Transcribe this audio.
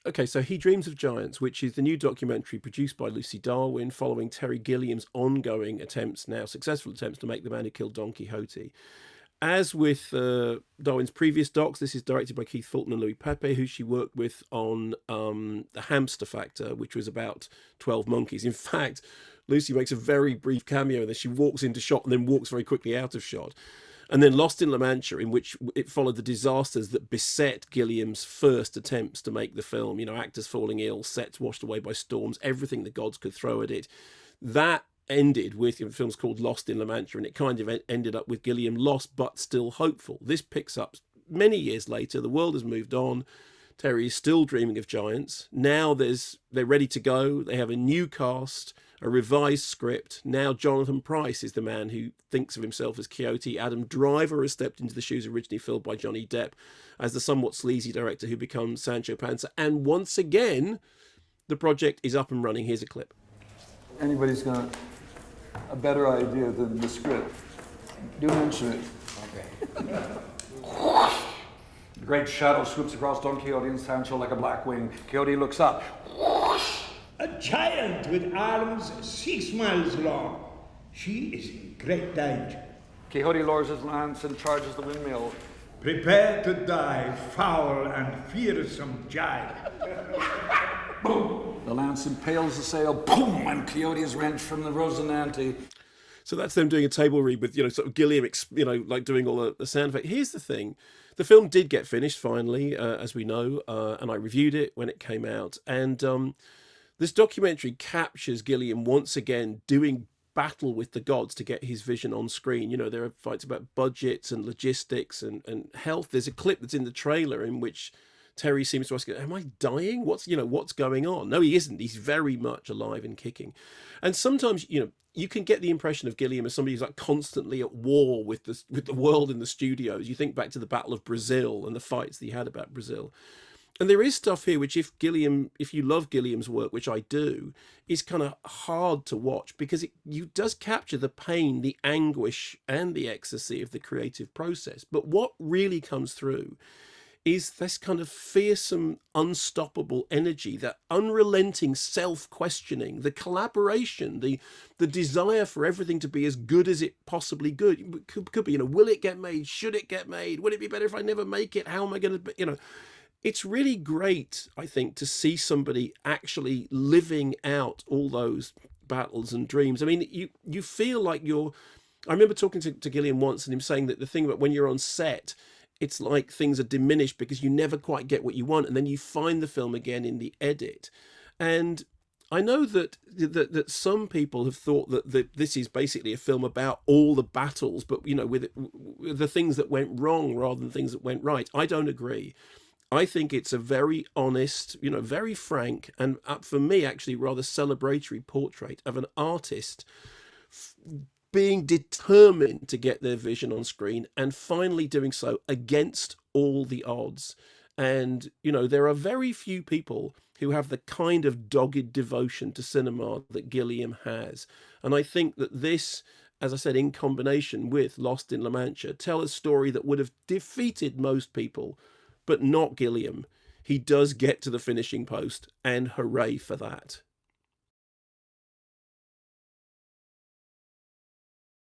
Okay, so He Dreams of Giants, which is the new documentary produced by Lucy Darwin following Terry Gilliam's ongoing attempts, now successful attempts, to make The Man Who Killed Don Quixote. As with Darwin's previous docs, this is directed by Keith Fulton and Louis Pepe, who she worked with on The Hamster Factor, which was about 12 monkeys. In fact, Lucy makes a very brief cameo in this. She walks into shot and then walks very quickly out of shot. And then Lost in La Mancha, in which it followed the disasters that beset Gilliam's first attempts to make the film. You know, actors falling ill, sets washed away by storms, everything the gods could throw at it. That ended with, the film's called Lost in La Mancha, and it kind of ended up with Gilliam lost but still hopeful. This picks up many years later. The world has moved on. Terry is still dreaming of giants. Now they're ready to go. They have a new cast, a revised script. Now Jonathan Pryce is the man who thinks of himself as Quixote. Adam Driver has stepped into the shoes originally filled by Johnny Depp as the somewhat sleazy director who becomes Sancho Panza. And once again, the project is up and running. Here's a clip. Anybody's got a better idea than the script, do mention it. Okay. The great shadow swoops across Don Quixote and Sancho like a black wing. Quixote looks up. A giant with arms 6 miles long. She is in great danger. Quixote lowers his lance and charges the windmill. Prepare to die, foul and fearsome giant. Boom! The lance impales the sail. Boom! And Quixote is wrenched from the Rosinante. So that's them doing a table read with, sort of Gilliam, like doing all the sound effect. Here's the thing. The film did get finished finally, as we know, and I reviewed it when it came out. And this documentary captures Gilliam once again doing battle with the gods to get his vision on screen. You know, there are fights about budgets and logistics and health. There's a clip that's in the trailer in which Terry seems to ask, am I dying? What's going on? No, he isn't. He's very much alive and kicking. And sometimes, you can get the impression of Gilliam as somebody who's like constantly at war with the world in the studios. You think back to the Battle of Brazil and the fights that he had about Brazil. And there is stuff here which, if you love Gilliam's work, which I do, is kind of hard to watch because it does capture the pain, the anguish, and the ecstasy of the creative process. But what really comes through is this kind of fearsome, unstoppable energy, that unrelenting self-questioning, the collaboration, the desire for everything to be as good as it possibly could be. Will it get made? Should it get made? Would it be better if I never make it? How am I going to, It's really great, I think, to see somebody actually living out all those battles and dreams. I mean, you feel like I remember talking to Gilliam once and him saying that the thing about when you're on set, it's like things are diminished because you never quite get what you want, and then you find the film again in the edit. And I know that some people have thought that this is basically a film about all the battles, but with the things that went wrong rather than things that went right. I don't agree. I think it's a very honest, very frank, and for me actually rather celebratory portrait of an artist being determined to get their vision on screen and finally doing so against all the odds. And, there are very few people who have the kind of dogged devotion to cinema that Gilliam has. And I think that this, as I said, in combination with Lost in La Mancha, tell a story that would have defeated most people, but not Gilliam. He does get to the finishing post, and hooray for that.